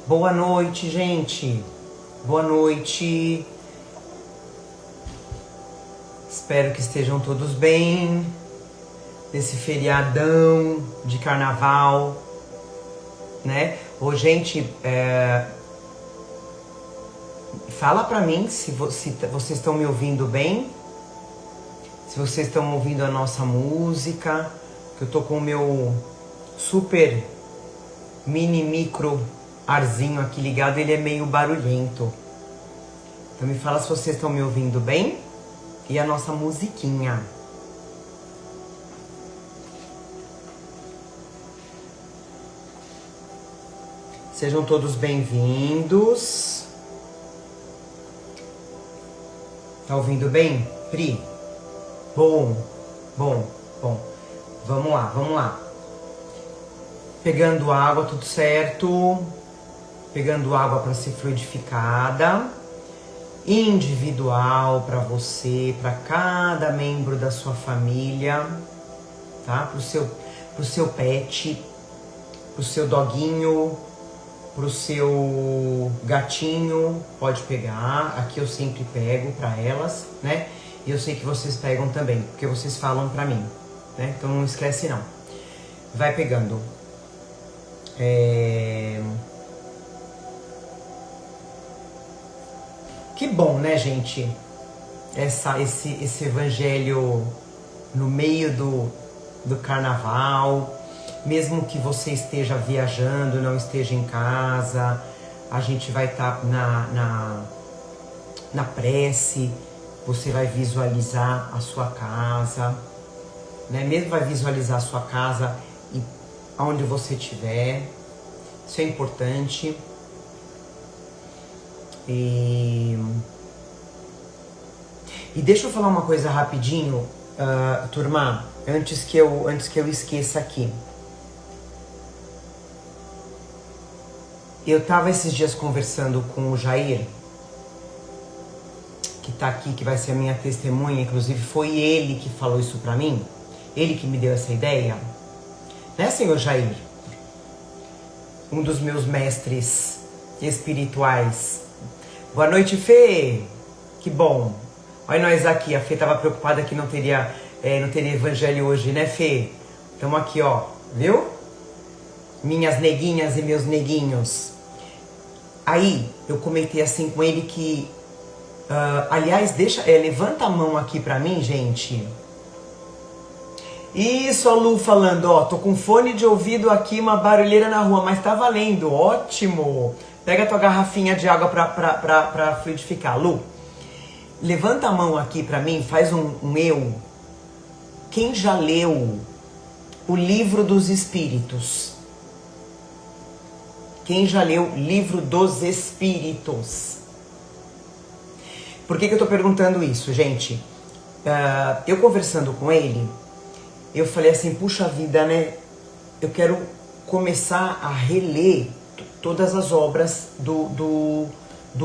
Boa noite, gente. Boa noite. Espero que estejam todos bem nesse feriadão de carnaval, né? Ô, gente, fala pra mim se vocês estão me ouvindo bem, se vocês estão ouvindo a nossa música, que eu tô com o meu super mini micro arzinho aqui ligado, ele é meio barulhento. Então me fala se vocês estão me ouvindo bem e a nossa musiquinha. Sejam todos bem-vindos. Tá ouvindo bem, Pri? Bom. Vamos lá. Pegando água, tudo certo. Pegando água para ser fluidificada. Individual para você, para cada membro da sua família, tá? Pro seu pet, pro seu doguinho, pro seu gatinho, pode pegar. Aqui eu sempre pego para elas, né? E eu sei que vocês pegam também, porque vocês falam para mim, né? Então não esquece não. Vai pegando. Que bom, né, gente? Esse evangelho no meio do carnaval. Mesmo que você esteja viajando, não esteja em casa, a gente vai estar na prece, você vai visualizar a sua casa, né? Mesmo vai visualizar a sua casa e aonde você estiver. Isso é importante. E deixa eu falar uma coisa rapidinho, turma, antes que eu esqueça aqui. Eu tava esses dias conversando com o Jair, que tá aqui, que vai ser a minha testemunha, inclusive foi ele que falou isso pra mim, ele que me deu essa ideia, né, senhor Jair? Um dos meus mestres espirituais. Boa noite, Fê! Que bom! Olha nós aqui, a Fê tava preocupada que não teria evangelho hoje, né, Fê? Tamo aqui, ó, viu? Minhas neguinhas e meus neguinhos. Aí, eu comentei assim com ele que... aliás, levanta a mão aqui pra mim, gente. Isso, a Lu falando, ó, tô com fone de ouvido aqui, uma barulheira na rua, mas tá valendo, ótimo! Pega a tua garrafinha de água pra fluidificar. Lu, levanta a mão aqui pra mim, faz um eu. Quem já leu o Livro dos Espíritos? Quem já leu o Livro dos Espíritos? Por que eu tô perguntando isso, gente? Eu conversando com ele, eu falei assim, puxa vida, né? Eu quero começar a reler todas as obras do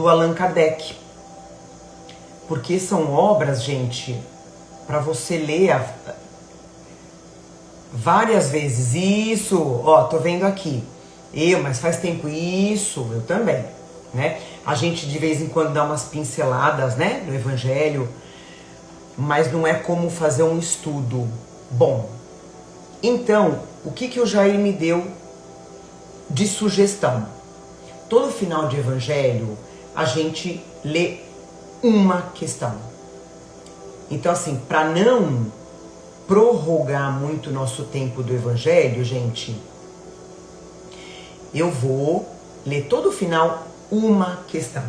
Allan Kardec. Porque são obras, gente, para você ler várias vezes. Isso, ó, tô vendo aqui. Mas faz tempo isso, eu também, né? A gente de vez em quando dá umas pinceladas, né, no Evangelho, mas não é como fazer um estudo. Bom, então, o que o Jair me deu de sugestão? Todo final de Evangelho, a gente lê uma questão. Então, assim, para não prorrogar muito o nosso tempo do Evangelho, gente, eu vou ler todo o final uma questão.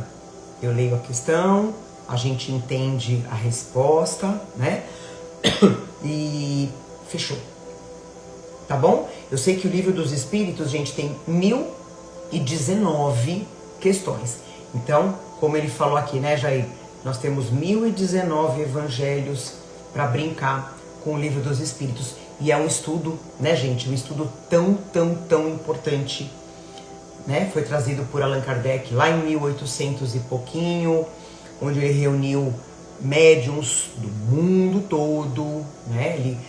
Eu leio a questão, a gente entende a resposta, né? E fechou. Tá bom? Eu sei que o Livro dos Espíritos, gente, tem 1019 questões. Então, como ele falou aqui, né, Jair? Nós temos 1019 evangelhos para brincar com o Livro dos Espíritos. E é um estudo, né, gente? Um estudo tão importante, né? Foi trazido por Allan Kardec lá em 1800 e pouquinho, onde ele reuniu médiuns do mundo todo, né? Ele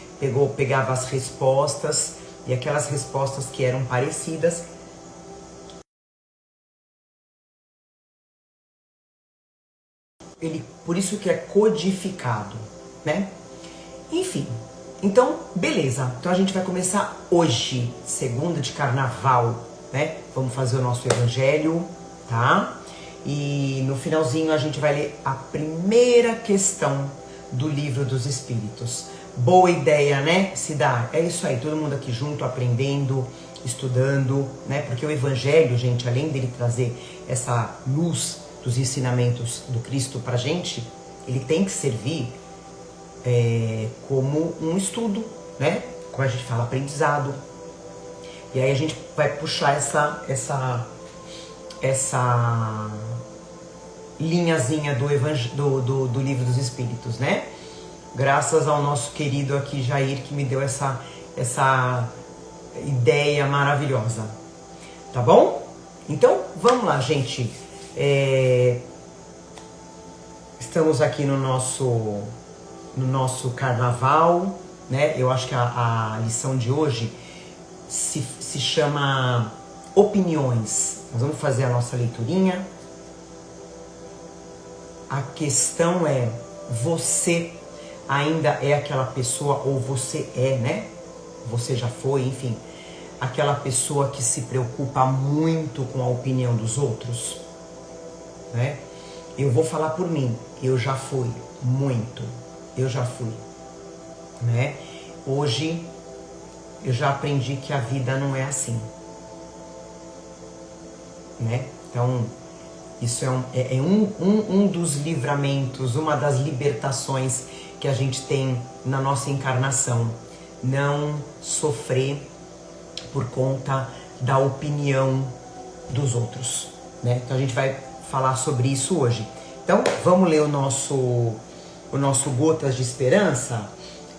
pegava as respostas, e aquelas respostas que eram parecidas, Por isso que é codificado, né? Enfim, então, beleza. Então a gente vai começar hoje, segunda de carnaval, né? Vamos fazer o nosso evangelho, tá? E no finalzinho a gente vai ler a primeira questão do Livro dos Espíritos. Boa ideia, né? Se dá. É isso aí, todo mundo aqui junto, aprendendo, estudando, né? Porque o evangelho, gente, além dele trazer essa luz dos ensinamentos do Cristo pra gente, ele tem que servir como um estudo, né? Como a gente fala, aprendizado. E aí a gente vai puxar essa linhazinha do Livro dos Espíritos, né? Graças ao nosso querido aqui Jair, que me deu essa ideia maravilhosa. Tá bom? Então, vamos lá, gente. Estamos aqui no nosso carnaval, né? Eu acho que a lição de hoje se chama Opiniões. Nós vamos fazer a nossa leiturinha. A questão é, você ainda é aquela pessoa, ou você é, né? Você já foi, enfim, aquela pessoa que se preocupa muito com a opinião dos outros, né? Eu vou falar por mim, eu já fui muito, eu já fui, né? Hoje eu já aprendi que a vida não é assim, né? Então, isso é um dos livramentos, uma das libertações que a gente tem na nossa encarnação. Não sofrer por conta da opinião dos outros, né? Então a gente vai falar sobre isso hoje. Então vamos ler o nosso Gotas de Esperança.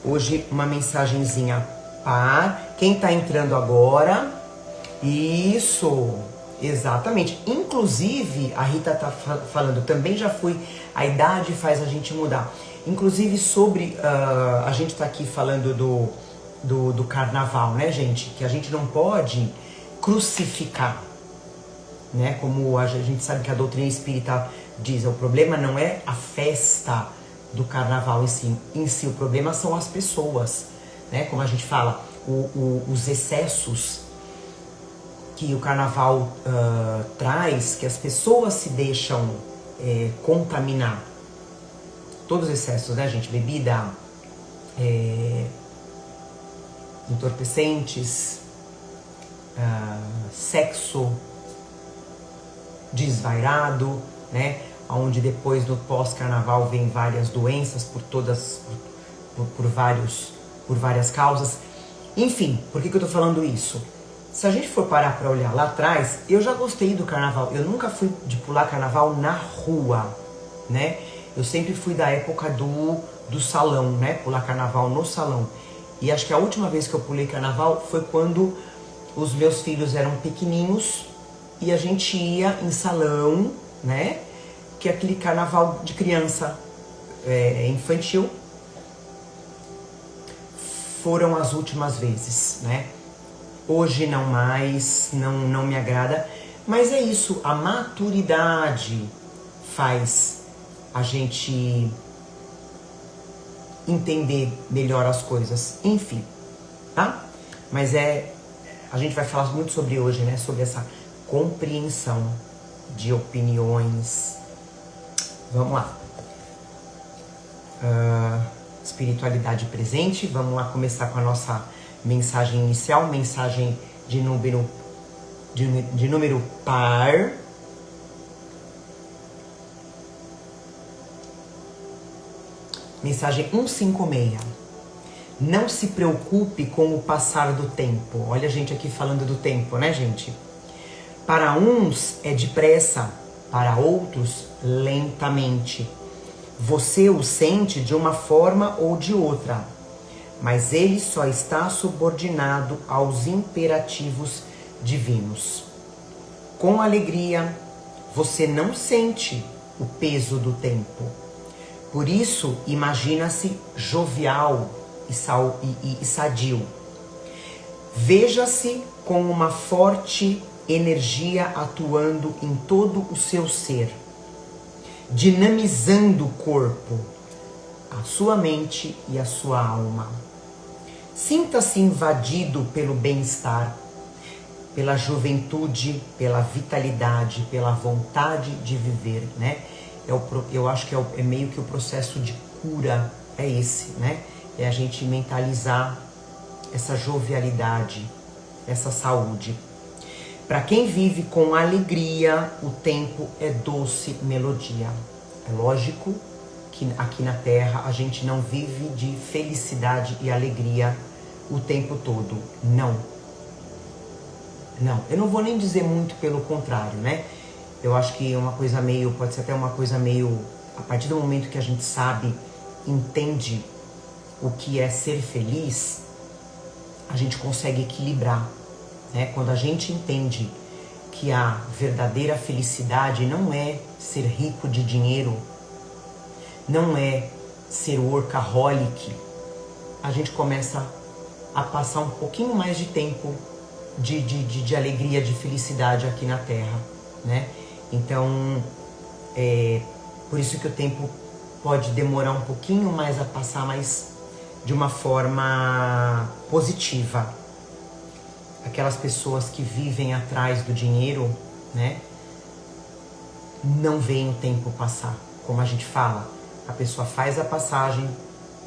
Hoje uma mensagenzinha para quem está entrando agora. Isso, exatamente. Inclusive, a Rita tá falando, também já fui, a idade faz a gente mudar. Inclusive sobre, a gente está aqui falando do carnaval, né, gente? Que a gente não pode crucificar, né? Como a gente sabe que a doutrina espírita diz, o problema não é a festa do carnaval em si, o problema são as pessoas, né? Como a gente fala, os excessos que o carnaval traz, que as pessoas se deixam contaminar. Todos os excessos, né, gente? Bebida, entorpecentes, sexo desvairado, né? Onde depois no pós-carnaval vem várias doenças por várias causas. Enfim, por que eu tô falando isso? Se a gente for parar para olhar lá atrás, eu já gostei do carnaval. Eu nunca fui de pular carnaval na rua, né? Eu sempre fui da época do salão, né? Pular carnaval no salão. E acho que a última vez que eu pulei carnaval foi quando os meus filhos eram pequenininhos e a gente ia em salão, né? Que é aquele carnaval de criança infantil. Foram as últimas vezes, né? Hoje não mais, não me agrada. Mas é isso, a maturidade faz a gente entender melhor as coisas, enfim, tá? Mas a gente vai falar muito sobre hoje, né? Sobre essa compreensão de opiniões. Vamos lá. Espiritualidade presente. Vamos lá começar com a nossa mensagem inicial, mensagem de número par. Mensagem 156. Não se preocupe com o passar do tempo. Olha a gente aqui falando do tempo, né, gente? Para uns é depressa, para outros lentamente. Você o sente de uma forma ou de outra, mas ele só está subordinado aos imperativos divinos. Com alegria, você não sente o peso do tempo. Por isso, imagina-se jovial e sadio. Veja-se com uma forte energia atuando em todo o seu ser. dinamizando o corpo, a sua mente e a sua alma. Sinta-se invadido pelo bem-estar, pela juventude, pela vitalidade, pela vontade de viver, né? Eu acho que é meio que o processo de cura, é esse, né? É a gente mentalizar essa jovialidade, essa saúde. Para quem vive com alegria, o tempo é doce melodia. É lógico que aqui na Terra a gente não vive de felicidade e alegria o tempo todo. Não. Não, eu não vou nem dizer muito pelo contrário, né? Eu acho que é uma coisa meio, pode ser até uma coisa meio, a partir do momento que a gente sabe, entende o que é ser feliz, a gente consegue equilibrar, né? Quando a gente entende que a verdadeira felicidade não é ser rico de dinheiro, não é ser workaholic, a gente começa a passar um pouquinho mais de tempo de alegria, de felicidade aqui na Terra, né? Então, por isso que o tempo pode demorar um pouquinho mais a passar, mas de uma forma positiva. Aquelas pessoas que vivem atrás do dinheiro, né? Não veem o tempo passar. Como a gente fala, a pessoa faz a passagem,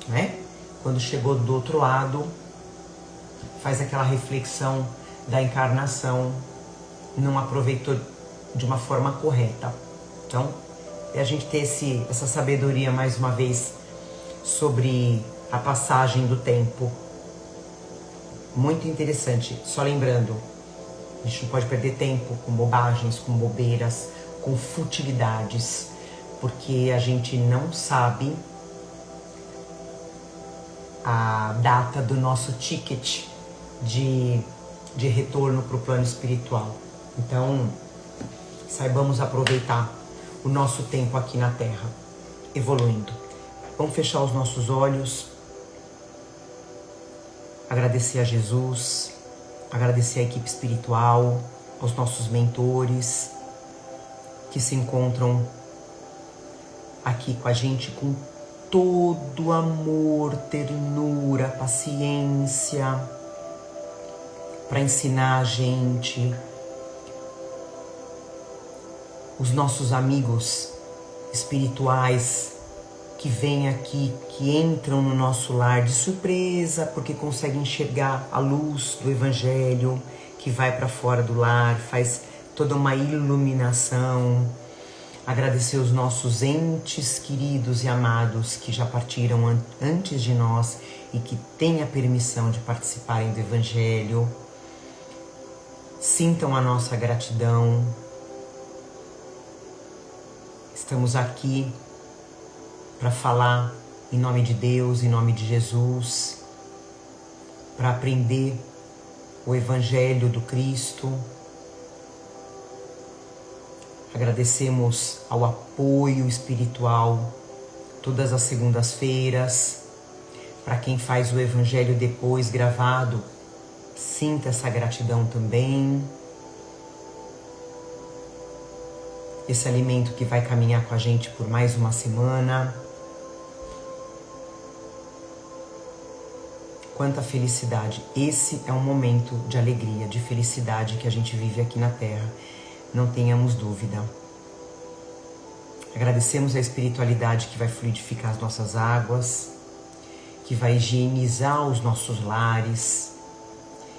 né? Quando chegou do outro lado, faz aquela reflexão da encarnação, não aproveitou de uma forma correta. Então, é a gente ter essa sabedoria mais uma vez sobre a passagem do tempo. Muito interessante. Só lembrando, a gente não pode perder tempo com bobagens, com bobeiras, com futilidades, porque a gente não sabe a data do nosso ticket de retorno para o plano espiritual. Então, saibamos aproveitar o nosso tempo aqui na Terra, evoluindo. Vamos fechar os nossos olhos, agradecer a Jesus, agradecer a equipe espiritual, aos nossos mentores que se encontram aqui com a gente com todo amor, ternura, paciência, para ensinar a gente. Os nossos amigos espirituais que vêm aqui, que entram no nosso lar de surpresa, porque conseguem enxergar a luz do Evangelho que vai para fora do lar, faz toda uma iluminação. Agradecer os nossos entes queridos e amados que já partiram antes de nós e que têm a permissão de participarem do Evangelho. Sintam a nossa gratidão. Estamos aqui para falar em nome de Deus, em nome de Jesus, para aprender o Evangelho do Cristo. Agradecemos ao apoio espiritual todas as segundas-feiras. Para quem faz o Evangelho depois gravado, sinta essa gratidão também. Esse alimento que vai caminhar com a gente por mais uma semana. Quanta felicidade. Esse é um momento de alegria, de felicidade que a gente vive aqui na Terra. Não tenhamos dúvida. Agradecemos a espiritualidade que vai fluidificar as nossas águas, que vai higienizar os nossos lares,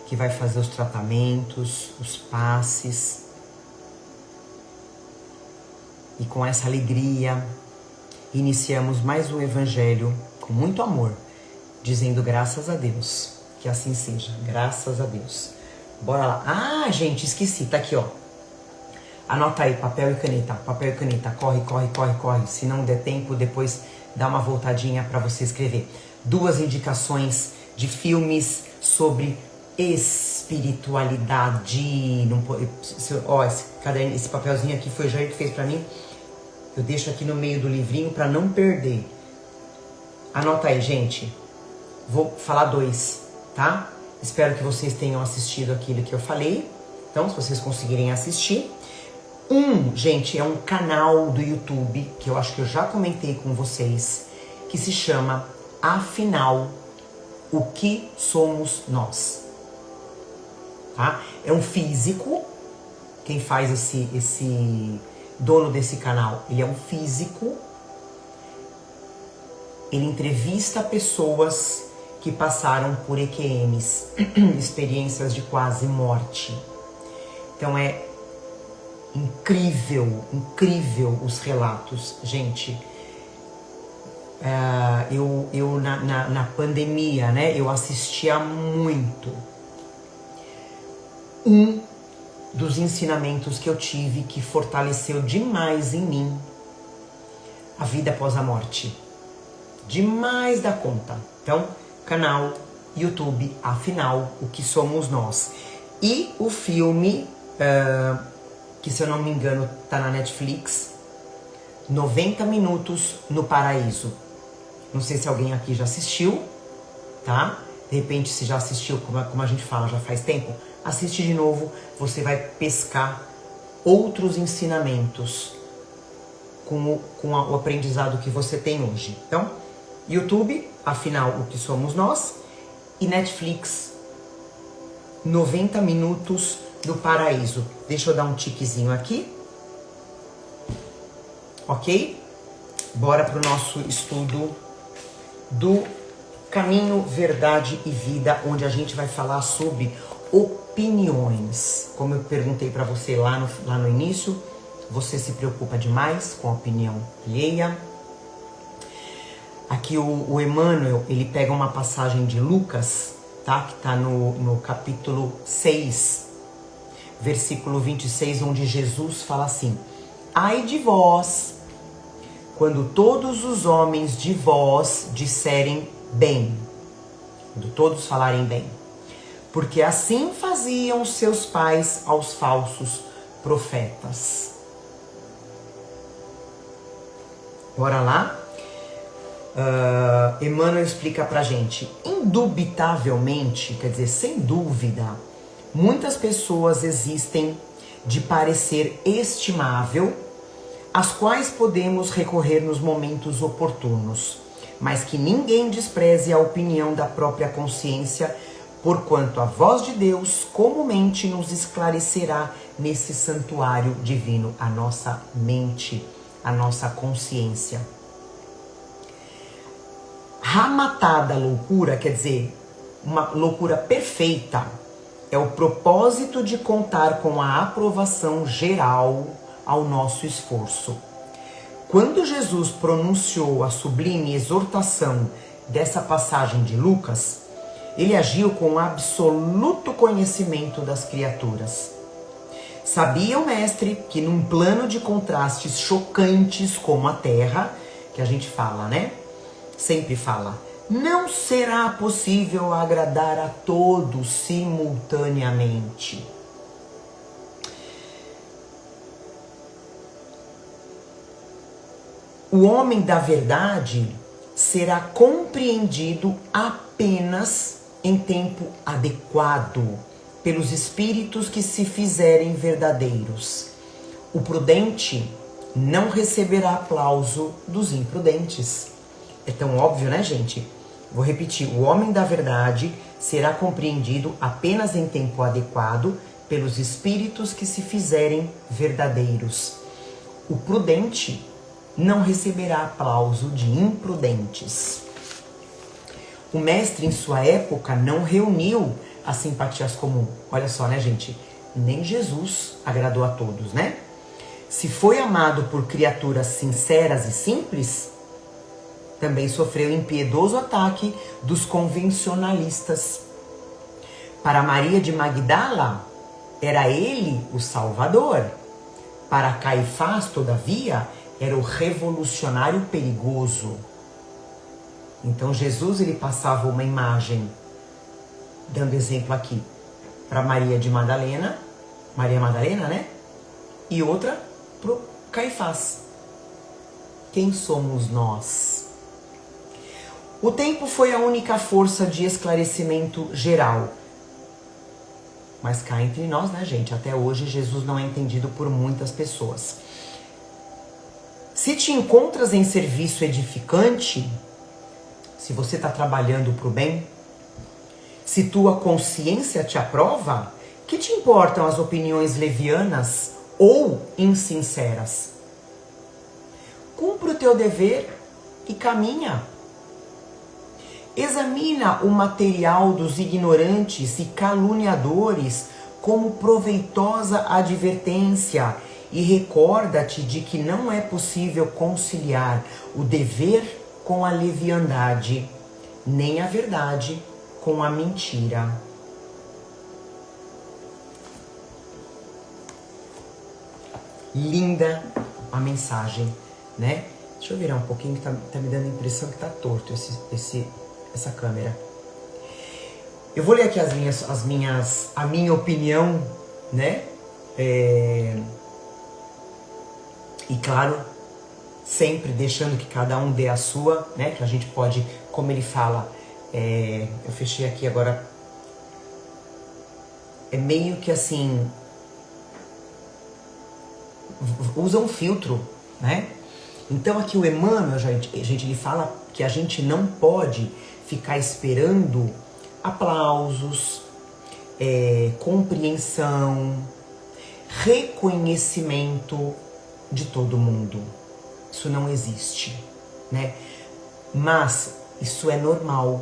que vai fazer os tratamentos, os passes. E com essa alegria, iniciamos mais um Evangelho com muito amor, dizendo graças a Deus, que assim seja, graças a Deus. Bora lá. Ah, gente, esqueci, tá aqui, ó. Anota aí, papel e caneta, corre, corre, corre, corre. Se não der tempo, depois dá uma voltadinha para você escrever. 2 indicações de filmes sobre espiritualidade. Ó, esse papelzinho aqui foi o Jair que fez para mim. Eu deixo aqui no meio do livrinho para não perder. Anota aí, gente. Vou falar 2, tá? Espero que vocês tenham assistido aquilo que eu falei. Então, se vocês conseguirem assistir. Gente, é um canal do YouTube, que eu acho que eu já comentei com vocês, que se chama Afinal, o que somos nós? Tá? É um físico, quem faz esse dono desse canal, ele é um físico, ele entrevista pessoas que passaram por EQMs, experiências de quase morte. Então é incrível, incrível os relatos, gente. Eu na pandemia, né, eu assistia muito. Um dos ensinamentos que eu tive que fortaleceu demais em mim a vida após a morte. Demais da conta. Então, canal, YouTube, Afinal, o que somos nós. E o filme, que se eu não me engano tá na Netflix, 90 Minutos no Paraíso. Não sei se alguém aqui já assistiu, tá? De repente, se já assistiu, como a gente fala, já faz tempo, assiste de novo, você vai pescar outros ensinamentos com o aprendizado que você tem hoje. Então, YouTube, Afinal, o que somos nós, e Netflix, 90 Minutos no Paraíso. Deixa eu dar um tiquezinho aqui. Ok? Bora pro nosso estudo do Caminho, Verdade e Vida, onde a gente vai falar sobre opiniões. Como eu perguntei para você lá no início, você se preocupa demais com a opinião alheia? Aqui o Emmanuel, ele pega uma passagem de Lucas, tá? Que tá no capítulo 6, versículo 26, onde Jesus fala assim: ai de vós, quando todos os homens de vós disserem bem, quando todos falarem bem, porque assim faziam seus pais aos falsos profetas. Bora lá? Emmanuel explica pra gente. Indubitavelmente, quer dizer, sem dúvida, muitas pessoas existem de parecer estimável, às quais podemos recorrer nos momentos oportunos, mas que ninguém despreze a opinião da própria consciência, porquanto a voz de Deus comumente nos esclarecerá nesse santuário divino, a nossa mente, a nossa consciência. Ramatada loucura, quer dizer, uma loucura perfeita, é o propósito de contar com a aprovação geral ao nosso esforço. Quando Jesus pronunciou a sublime exortação dessa passagem de Lucas, ele agiu com absoluto conhecimento das criaturas. Sabia o mestre que num plano de contrastes chocantes como a Terra, que a gente fala, né? Sempre fala, não será possível agradar a todos simultaneamente. O homem da verdade será compreendido apenas em tempo adequado pelos espíritos que se fizerem verdadeiros. O prudente não receberá aplauso dos imprudentes. É tão óbvio, né, gente? Vou repetir. O homem da verdade será compreendido apenas em tempo adequado pelos espíritos que se fizerem verdadeiros. O prudente não receberá aplauso de imprudentes. O mestre, em sua época, não reuniu as simpatias comuns. Olha só, né, gente? Nem Jesus agradou a todos, né? Se foi amado por criaturas sinceras e simples, também sofreu impiedoso ataque dos convencionalistas. Para Maria de Magdala, era ele o Salvador. Para Caifás, todavia, era o revolucionário perigoso. Então Jesus, ele passava uma imagem, dando exemplo aqui, para Maria de Madalena, Maria Madalena, né? E outra para o Caifás. Quem somos nós? O tempo foi a única força de esclarecimento geral. Mas cá entre nós, né, gente? Até hoje Jesus não é entendido por muitas pessoas. Se te encontras em serviço edificante, se você está trabalhando para o bem, se tua consciência te aprova, que te importam as opiniões levianas ou insinceras? Cumpre o teu dever e caminha. Examina o material dos ignorantes e caluniadores como proveitosa advertência e recorda-te de que não é possível conciliar o dever com a leviandade, nem a verdade com a mentira. Linda a mensagem, né? Deixa eu virar um pouquinho que tá me dando a impressão que tá torto essa câmera. Eu vou ler aqui a minha opinião, né? E claro, sempre deixando que cada um dê a sua, né? Que a gente pode, como ele fala, eu fechei aqui agora. É meio que assim, usa um filtro, né? Então aqui o Emmanuel, gente, ele fala que a gente não pode ficar esperando aplausos, compreensão, reconhecimento de todo mundo. Isso não existe, né? Mas isso é normal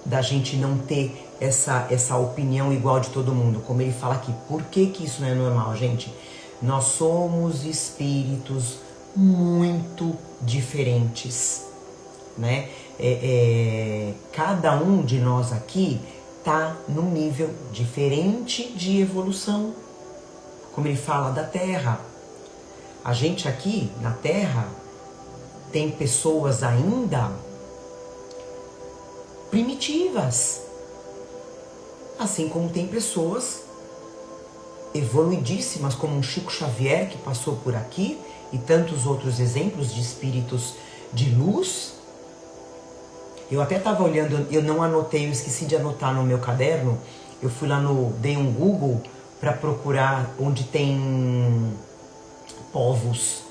da gente não ter essa opinião igual de todo mundo. Como ele fala aqui, por que isso não é normal, gente? Nós somos espíritos muito diferentes, né? Cada um de nós aqui tá num nível diferente de evolução. Como ele fala da Terra. A gente aqui na Terra tem pessoas ainda primitivas. Assim como tem pessoas evoluidíssimas, como um Chico Xavier que passou por aqui, e tantos outros exemplos de espíritos de luz. Eu até estava olhando, eu não anotei, eu esqueci de anotar no meu caderno. Eu fui lá dei um Google para procurar onde tem povos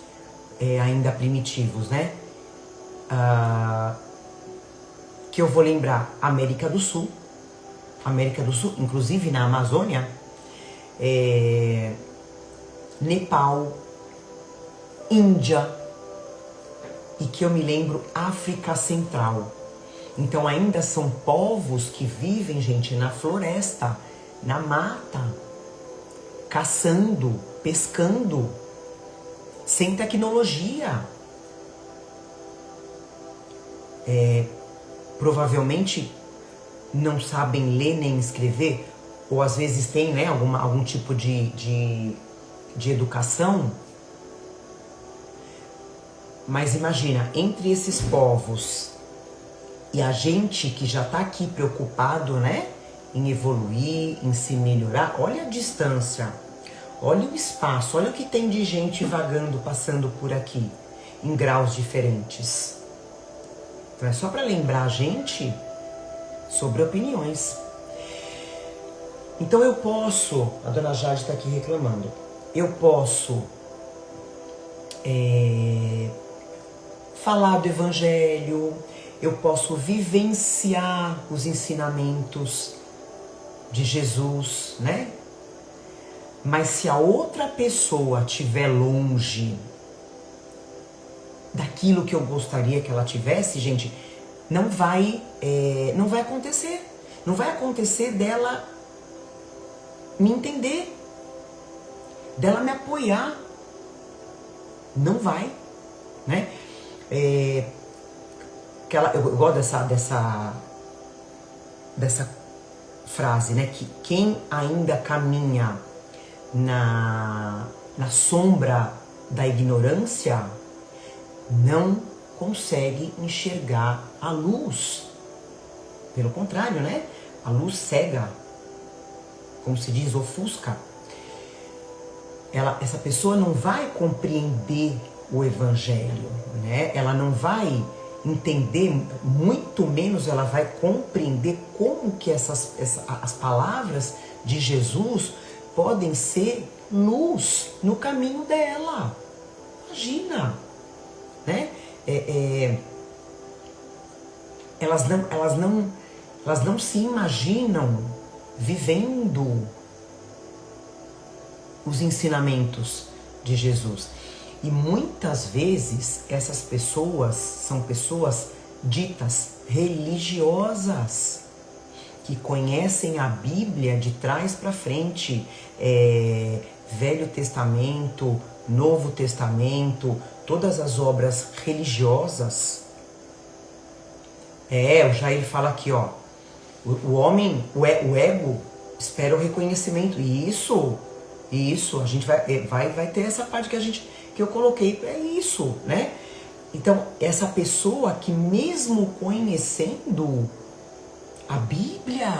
ainda primitivos, né? Que eu vou lembrar, América do Sul, inclusive na Amazônia, Nepal, Índia, e que eu me lembro, África Central. Então ainda são povos que vivem, gente, na floresta, na mata, caçando, pescando, sem tecnologia. Provavelmente não sabem ler nem escrever, ou às vezes tem, né, algum tipo de educação. Mas imagina, entre esses povos e a gente que já está aqui preocupado, né, em evoluir, em se melhorar, olha a distância, olha o espaço, olha o que tem de gente vagando, passando por aqui, em graus diferentes. Então é só para lembrar a gente sobre opiniões. Então eu posso, a dona Jade está aqui reclamando, eu posso falar do Evangelho, eu posso vivenciar os ensinamentos de Jesus, né? Mas se a outra pessoa estiver longe daquilo que eu gostaria que ela tivesse, gente, não vai acontecer. Não vai acontecer dela me entender, dela me apoiar. Não vai, né? Eu gosto dessa frase, né? Que quem ainda caminha na sombra da ignorância não consegue enxergar a luz. Pelo contrário, né? A luz cega, como se diz, ofusca. Essa pessoa não vai compreender o Evangelho, né? Ela não vai entender, muito menos ela vai compreender como que as palavras de Jesus podem ser luz no caminho dela. Imagina, né? Elas não se imaginam vivendo os ensinamentos de Jesus. E muitas vezes essas pessoas são pessoas ditas religiosas, que conhecem a Bíblia de trás para frente, Velho Testamento, Novo Testamento, todas as obras religiosas. O Jair fala aqui, ó, o homem, o ego espera o reconhecimento. E isso, a gente vai ter essa parte que eu coloquei, é isso, né? Então, essa pessoa que mesmo conhecendo a Bíblia,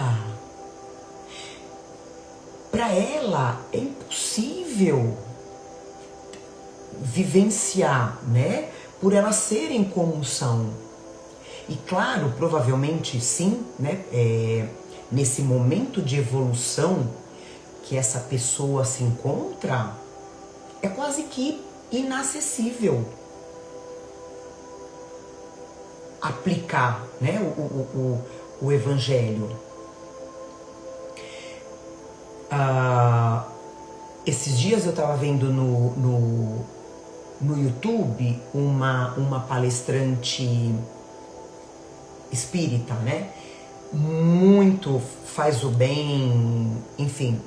para ela é impossível vivenciar, né? Por elas serem como são. E claro, provavelmente sim, né? Nesse momento de evolução que essa pessoa se encontra, é quase que inacessível aplicar, né, o Evangelho. Esses dias eu estava vendo no YouTube uma palestrante espírita, né? Muito faz o bem, enfim,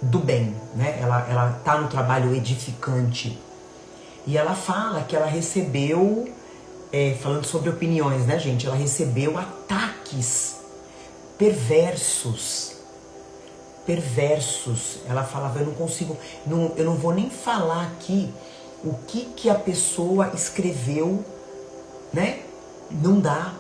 do bem, né? Ela tá no trabalho edificante. E ela fala que ela recebeu, falando sobre opiniões, né, gente? Ela recebeu ataques perversos. Ela falava, eu não consigo, eu não vou nem falar aqui o que a pessoa escreveu, né? Não dá.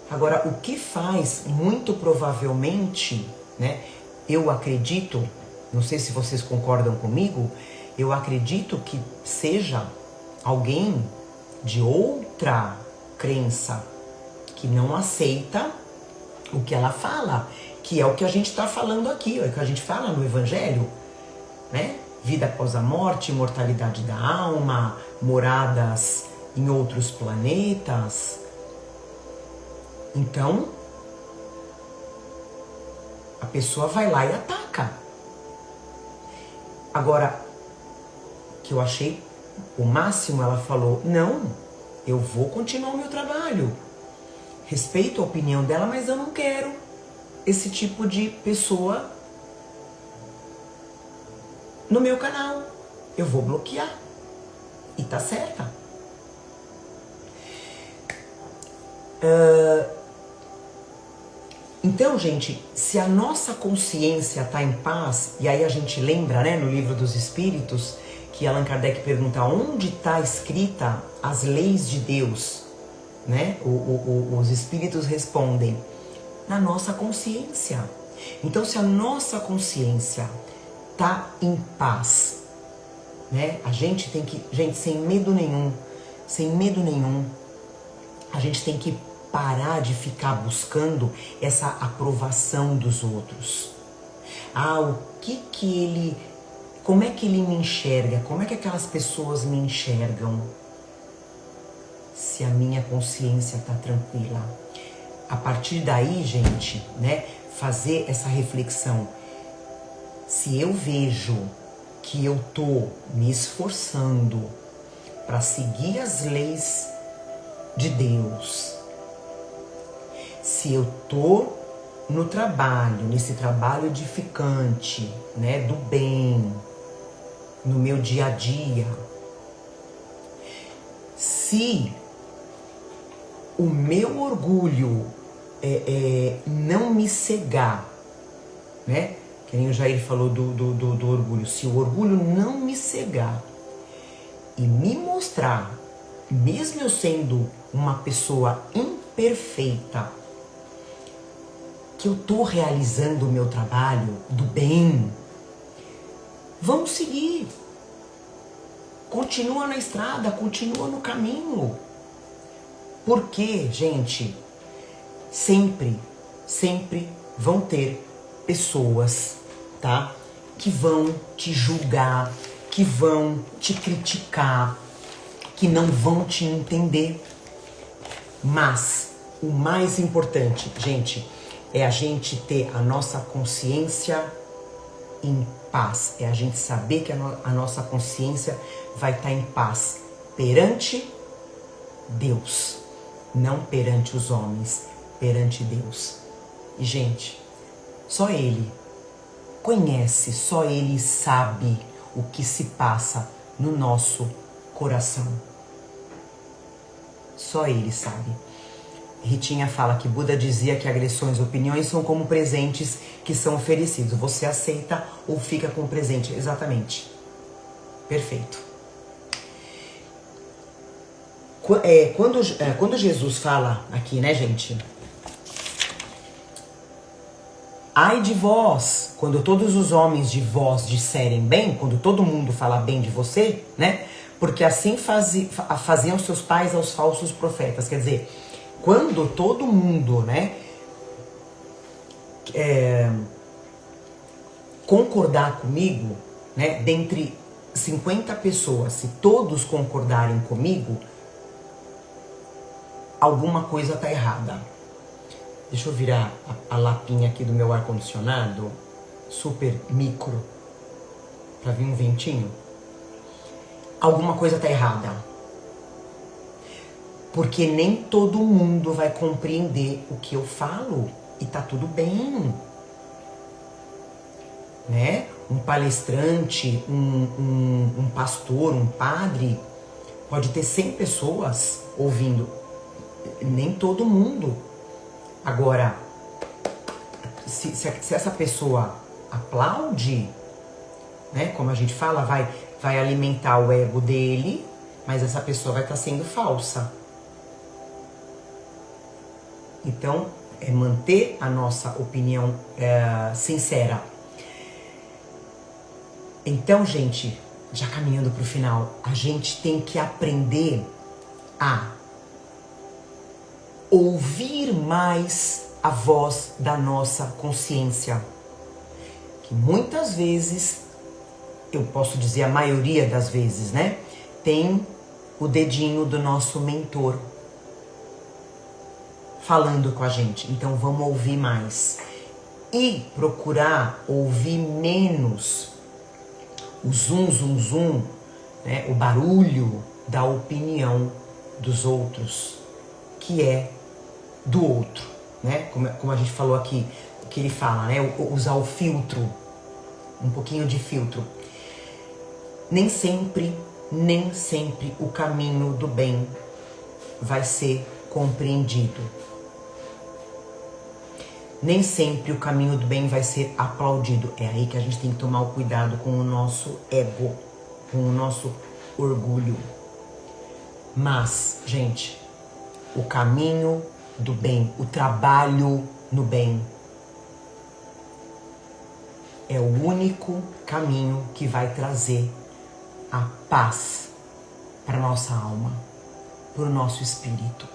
Agora, o que faz, muito provavelmente, né? Eu acredito, não sei se vocês concordam comigo, eu acredito que seja alguém de outra crença que não aceita o que ela fala, que é o que a gente está falando aqui, é o que a gente fala no Evangelho, né? Vida após a morte, imortalidade da alma, moradas em outros planetas. Então, a pessoa vai lá e ataca. Agora, que eu achei o máximo, ela falou, não, eu vou continuar o meu trabalho. Respeito a opinião dela, mas eu não quero esse tipo de pessoa no meu canal. Eu vou bloquear. E tá certa. Então, gente, se a nossa consciência está em paz, e aí a gente lembra, né, no Livro dos Espíritos, que Allan Kardec pergunta onde está escrita as leis de Deus, né? Os Espíritos respondem, na nossa consciência. Então, se a nossa consciência está em paz, né, a gente tem que, gente, sem medo nenhum, a gente tem que parar de ficar buscando essa aprovação dos outros. Como é que ele me enxerga? Como é que aquelas pessoas me enxergam? Se a minha consciência está tranquila. A partir daí, gente, né, fazer essa reflexão. Se eu vejo que eu tô me esforçando para seguir as leis de Deus, se eu tô no trabalho, nesse trabalho edificante, né, do bem, no meu dia a dia, se o meu orgulho não me cegar, né, que nem o Jair falou do orgulho, se o orgulho não me cegar e me mostrar, mesmo eu sendo uma pessoa imperfeita, que eu tô realizando o meu trabalho do bem, vamos seguir. Continua na estrada, continua no caminho. Porque, gente, sempre vão ter pessoas, tá? Que vão te julgar, que vão te criticar, que não vão te entender. Mas o mais importante, gente, é a gente ter a nossa consciência em paz. É a gente saber que a nossa consciência vai estar em paz perante Deus. Não perante os homens, perante Deus. E, gente, só Ele conhece, só Ele sabe o que se passa no nosso coração. Só Ele sabe. Ritinha fala que Buda dizia que agressões e opiniões são como presentes que são oferecidos. Você aceita ou fica com o presente. Exatamente. Perfeito. Quando Jesus fala aqui, né, gente? Ai de vós, quando todos os homens de vós disserem bem, quando todo mundo falar bem de você, né? Porque assim faziam seus pais aos falsos profetas. Quer dizer, quando todo mundo, né, concordar comigo, né, dentre 50 pessoas, se todos concordarem comigo, alguma coisa tá errada. Deixa eu virar a lapinha aqui do meu ar-condicionado, super micro, pra vir um ventinho. Alguma coisa tá errada. Porque nem todo mundo vai compreender o que eu falo. E tá tudo bem. Né? Um palestrante, um pastor, um padre, pode ter 100 pessoas ouvindo. Nem todo mundo. Agora, se essa pessoa aplaude, né? Como a gente fala, vai alimentar o ego dele, mas essa pessoa vai estar sendo falsa. Então, é manter a nossa opinião sincera. Então, gente, já caminhando para o final, a gente tem que aprender a ouvir mais a voz da nossa consciência. Que muitas vezes, eu posso dizer a maioria das vezes, né? Tem o dedinho do nosso mentor falando com a gente. Então vamos ouvir mais. E procurar ouvir menos o zum, né? O barulho da opinião dos outros, que é do outro, né? Como a gente falou aqui, o que ele fala, né? Usar o filtro, um pouquinho de filtro. Nem sempre o caminho do bem vai ser compreendido. Nem sempre o caminho do bem vai ser aplaudido. É aí que a gente tem que tomar o cuidado com o nosso ego, com o nosso orgulho. Mas, gente, o caminho do bem, o trabalho no bem, é o único caminho que vai trazer a paz para nossa alma, para o nosso espírito.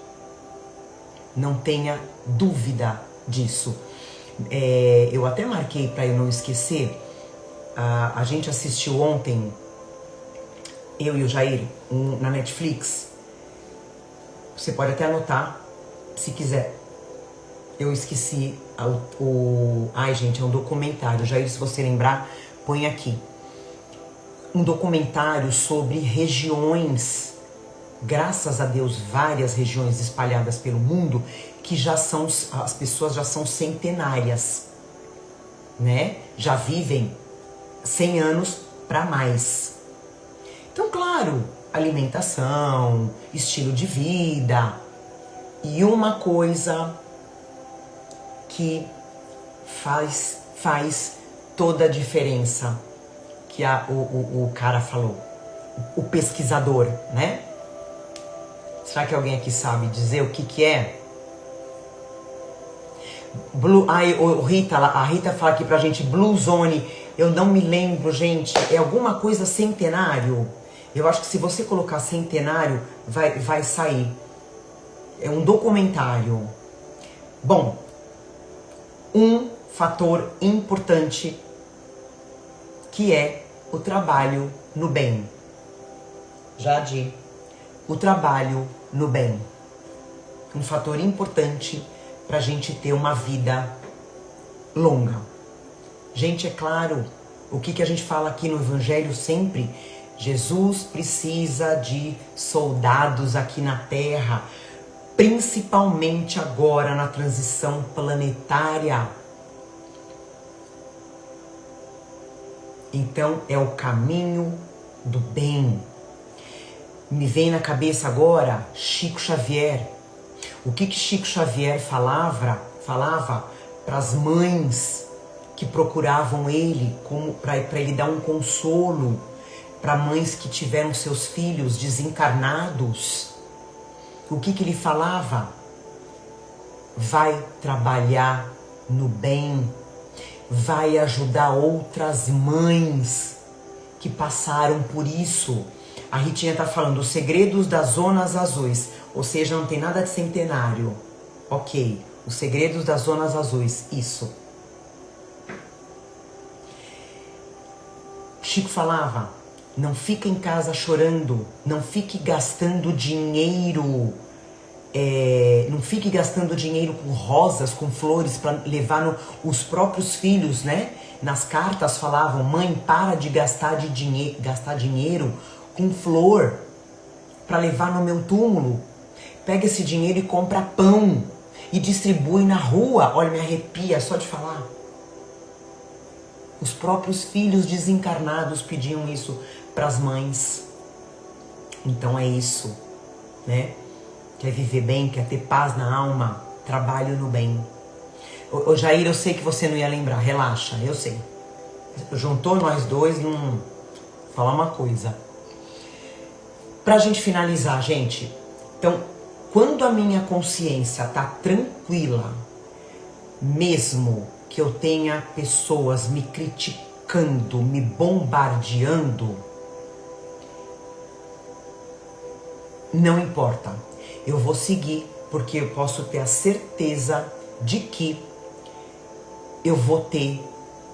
Não tenha dúvida disso. Eu até marquei para eu não esquecer. A gente assistiu ontem, eu e o Jair, na Netflix. Você pode até anotar, se quiser. Eu esqueci ai, gente, é um documentário. Jair, se você lembrar, põe aqui. Um documentário sobre regiões, graças a Deus, várias regiões espalhadas pelo mundo, que as pessoas já são centenárias, né? Já vivem 100 anos para mais. Então, claro, alimentação, estilo de vida. E uma coisa que faz toda a diferença, que o cara falou, o pesquisador, né? Será que alguém aqui sabe dizer o que é? A Rita fala aqui pra gente, Blue Zone, eu não me lembro, gente, é alguma coisa centenário. Eu acho que se você colocar centenário, vai sair. É um documentário. Bom, um fator importante que é o trabalho no bem. Jade, o trabalho no bem. Um fator importante para a gente ter uma vida longa. Gente, é claro, o que a gente fala aqui no Evangelho sempre, Jesus precisa de soldados aqui na Terra, principalmente agora na transição planetária. Então é o caminho do bem. Me vem na cabeça agora Chico Xavier. O que Chico Xavier falava para as mães que procuravam ele para ele dar um consolo, para mães que tiveram seus filhos desencarnados. O que ele falava? Vai trabalhar no bem, vai ajudar outras mães que passaram por isso. A Ritinha tá falando os segredos das zonas azuis, ou seja, não tem nada de centenário. Ok, os segredos das zonas azuis, isso. Chico falava, não fica em casa chorando, não fique gastando dinheiro, não fique gastando dinheiro com rosas, com flores, para levar os próprios filhos, né? Nas cartas falavam, mãe, para de gastar dinheiro com flor para levar no meu túmulo. Pega esse dinheiro e compra pão e distribui na rua. Olha, me arrepia só de falar. Os próprios filhos desencarnados pediam isso para as mães. Então é isso, né? Quer viver bem, quer ter paz na alma, trabalho no bem. Ô Jair, eu sei que você não ia lembrar, relaxa, eu sei. Juntou nós dois, falar uma coisa. Pra gente finalizar, gente, então, quando a minha consciência tá tranquila, mesmo que eu tenha pessoas me criticando, me bombardeando, não importa. Eu vou seguir, porque eu posso ter a certeza de que eu vou ter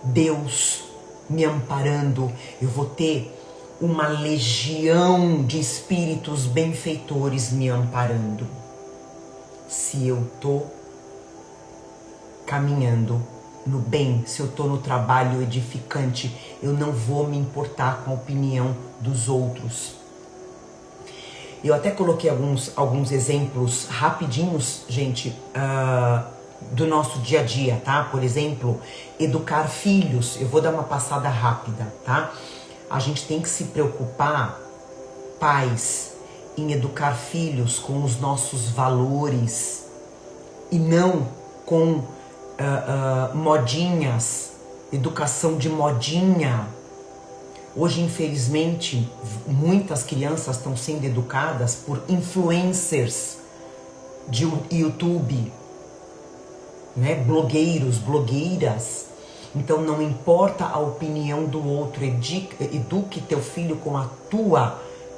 Deus me amparando, eu vou ter uma legião de espíritos benfeitores me amparando. Se eu tô caminhando no bem, se eu tô no trabalho edificante, eu não vou me importar com a opinião dos outros. Eu até coloquei alguns exemplos rapidinhos, gente, do nosso dia a dia, tá? Por exemplo, educar filhos. Eu vou dar uma passada rápida, tá? A gente tem que se preocupar, pais, em educar filhos com os nossos valores e não com modinhas, educação de modinha. Hoje, infelizmente, muitas crianças estão sendo educadas por influencers de YouTube, né? Blogueiros, blogueiras. Então não importa a opinião do outro, eduque teu filho com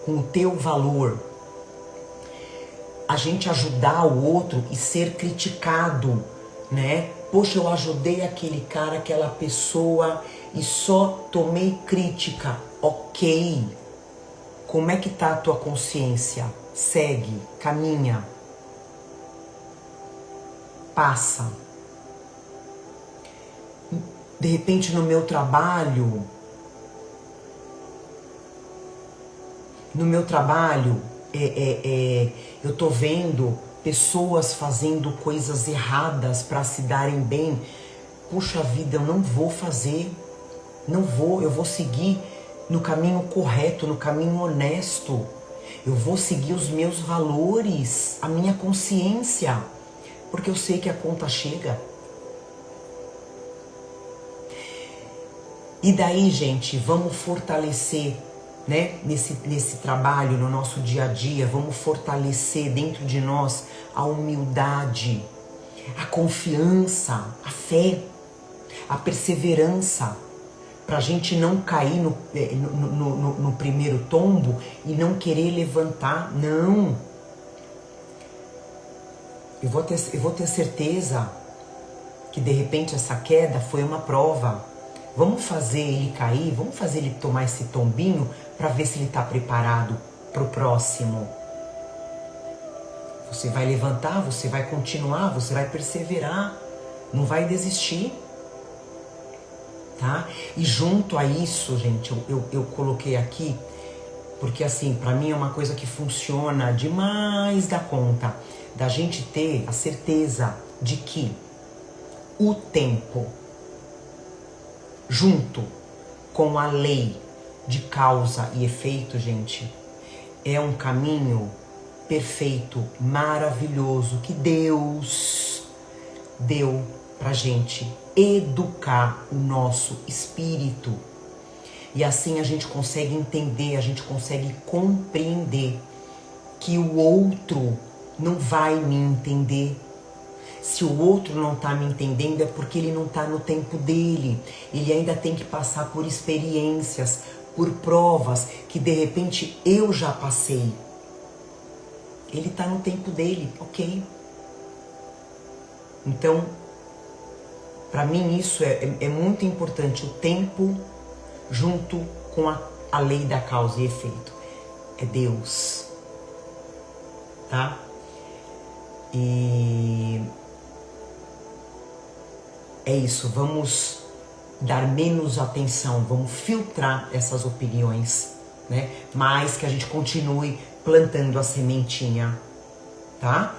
o teu valor. A gente ajudar o outro e ser criticado, né? Poxa, eu ajudei aquele cara, aquela pessoa e só tomei crítica. Ok. Como é que tá a tua consciência? Segue, caminha. Passa. De repente no meu trabalho, eu tô vendo pessoas fazendo coisas erradas para se darem bem. Puxa vida, eu não vou fazer, eu vou seguir no caminho correto, no caminho honesto. Eu vou seguir os meus valores, a minha consciência, porque eu sei que a conta chega. E daí, gente, vamos fortalecer, né, nesse trabalho, no nosso dia a dia, vamos fortalecer dentro de nós a humildade, a confiança, a fé, a perseverança. pra gente não cair no primeiro tombo e não querer levantar. Não. Eu vou ter certeza que de repente essa queda foi uma prova. Vamos fazer ele cair, vamos fazer ele tomar esse tombinho para ver se ele está preparado para o próximo. Você vai levantar, você vai continuar, você vai perseverar, não vai desistir. Tá? E junto a isso, gente, eu coloquei aqui, porque assim, pra mim é uma coisa que funciona demais da conta, da gente ter a certeza de que o tempo, junto com a lei de causa e efeito, gente, é um caminho perfeito, maravilhoso, que Deus deu pra gente educar o nosso espírito. E assim a gente consegue entender, a gente consegue compreender que o outro não vai me entender. Se o outro não está me entendendo é porque ele não está no tempo dele. Ele ainda tem que passar por experiências, por provas que de repente eu já passei. Ele está no tempo dele, ok? Então, para mim isso é muito importante, o tempo junto com a lei da causa e efeito. É Deus, tá? E é isso, vamos dar menos atenção, vamos filtrar essas opiniões, né? Mas que a gente continue plantando a sementinha, tá?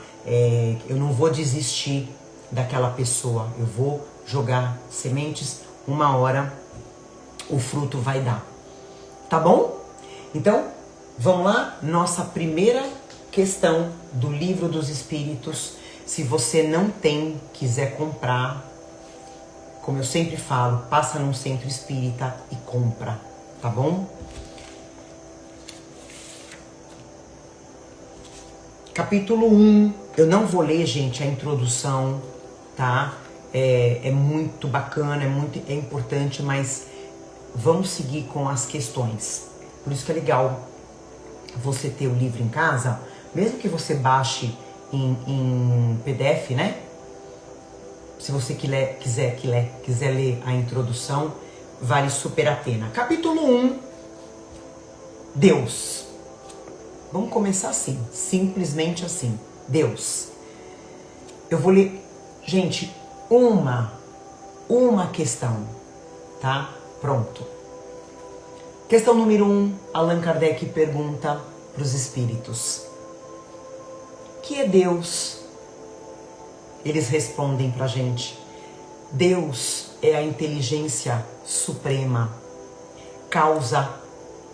Eu não vou desistir daquela pessoa, eu vou jogar sementes, uma hora o fruto vai dar, tá bom? Então, vamos lá, nossa primeira questão do Livro dos Espíritos. Se você não tem, quiser comprar, como eu sempre falo, passa num centro espírita e compra, tá bom? Capítulo 1, eu não vou ler, gente, a introdução, tá? É muito bacana, é importante, mas vamos seguir com as questões. Por isso que é legal você ter o livro em casa, mesmo que você baixe em PDF, né? Se você quiser ler a introdução, vale super a pena. Capítulo 1, Deus. Vamos começar assim, simplesmente assim. Deus. Eu vou ler, gente, uma questão, tá? Pronto. Questão número 1, Allan Kardec pergunta para os espíritos: o que é Deus? Eles respondem pra gente: Deus é a inteligência suprema, causa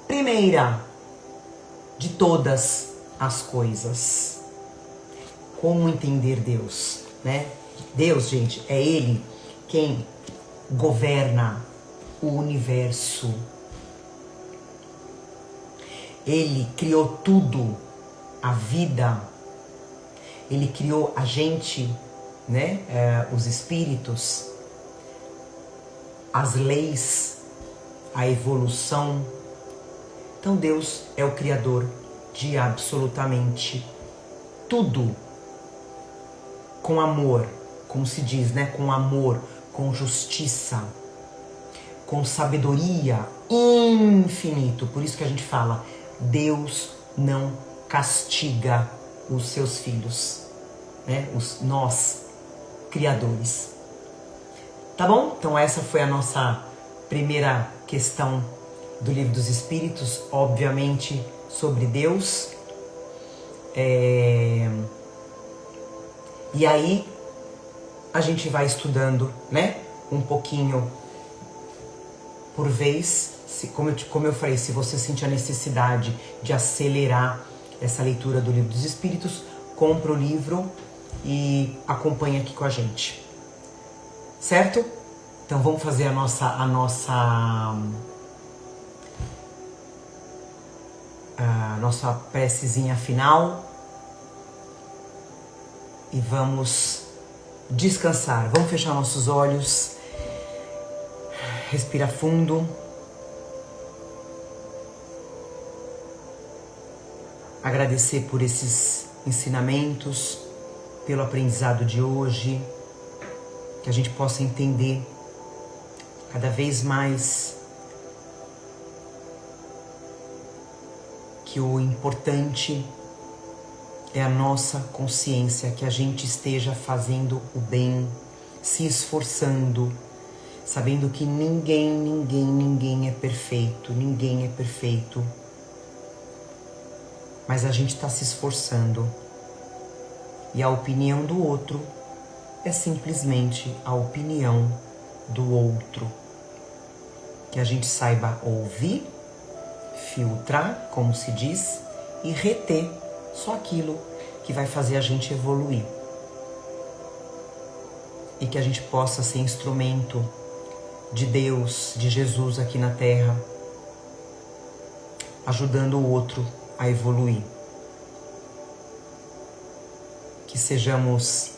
primeira de todas as coisas. Como entender Deus, né? Deus, gente, é Ele quem governa o universo. Ele criou tudo, a vida. Ele criou a gente, né? Os espíritos, as leis, a evolução. Então Deus é o criador de absolutamente tudo. Com amor, como se diz, né? Com amor, com justiça, com sabedoria infinito. Por isso que a gente fala, Deus não castiga os seus filhos, né? Nós, criadores. Tá bom? Então essa foi a nossa primeira questão do Livro dos Espíritos, obviamente sobre Deus. E aí a gente vai estudando, né? Um pouquinho por vez. Como eu falei, se você sentir a necessidade de acelerar essa leitura do Livro dos Espíritos, compra o livro e acompanha aqui com a gente. Certo? Então vamos fazer a nossa precezinha final e vamos descansar. Vamos fechar nossos olhos Respira fundo. Agradecer por esses ensinamentos, pelo aprendizado de hoje, que a gente possa entender cada vez mais que o importante é a nossa consciência, que a gente esteja fazendo o bem, se esforçando, sabendo que ninguém é perfeito, ninguém é perfeito. Mas a gente está se esforçando. E a opinião do outro é simplesmente a opinião do outro. Que a gente saiba ouvir, filtrar, como se diz, e reter só aquilo que vai fazer a gente evoluir. E que a gente possa ser instrumento de Deus, de Jesus aqui na Terra, ajudando o outro a evoluir. Que sejamos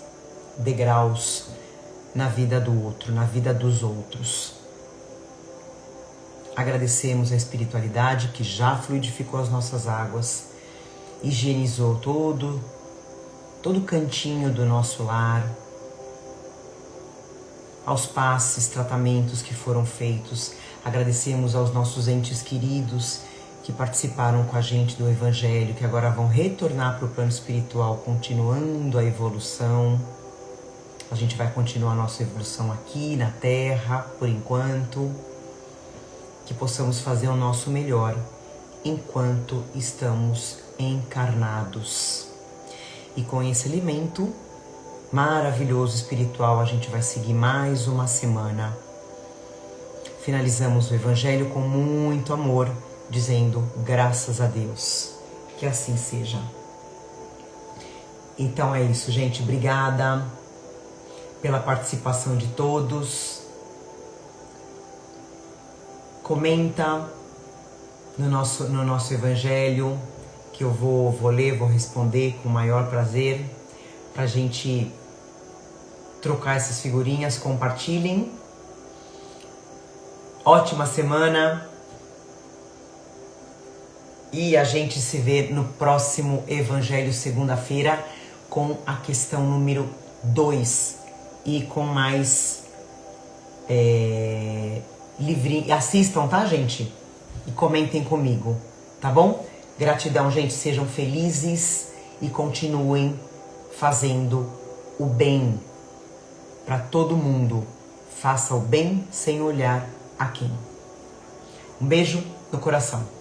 degraus na vida do outro, na vida dos outros. Agradecemos a espiritualidade que já fluidificou as nossas águas, higienizou todo cantinho do nosso lar, aos passes, tratamentos que foram feitos. Agradecemos aos nossos entes queridos que participaram com a gente do Evangelho, que agora vão retornar para o plano espiritual, continuando a evolução. A gente vai continuar a nossa evolução aqui na Terra, por enquanto. Que possamos fazer o nosso melhor enquanto estamos encarnados. E com esse alimento maravilhoso espiritual, a gente vai seguir mais uma semana. Finalizamos o Evangelho com muito amor, dizendo graças a Deus. Que assim seja. Então é isso, gente. Obrigada pela participação de todos. Comenta no nosso Evangelho, que eu vou ler, vou responder com o maior prazer, pra gente trocar essas figurinhas. Compartilhem. Ótima semana. E a gente se vê no próximo Evangelho, segunda-feira, com a questão número 2 e com mais livrinho. Assistam, tá, gente? E comentem comigo, tá bom? Gratidão, gente. Sejam felizes e continuem fazendo o bem para todo mundo. Faça o bem sem olhar a quem. Um beijo no coração.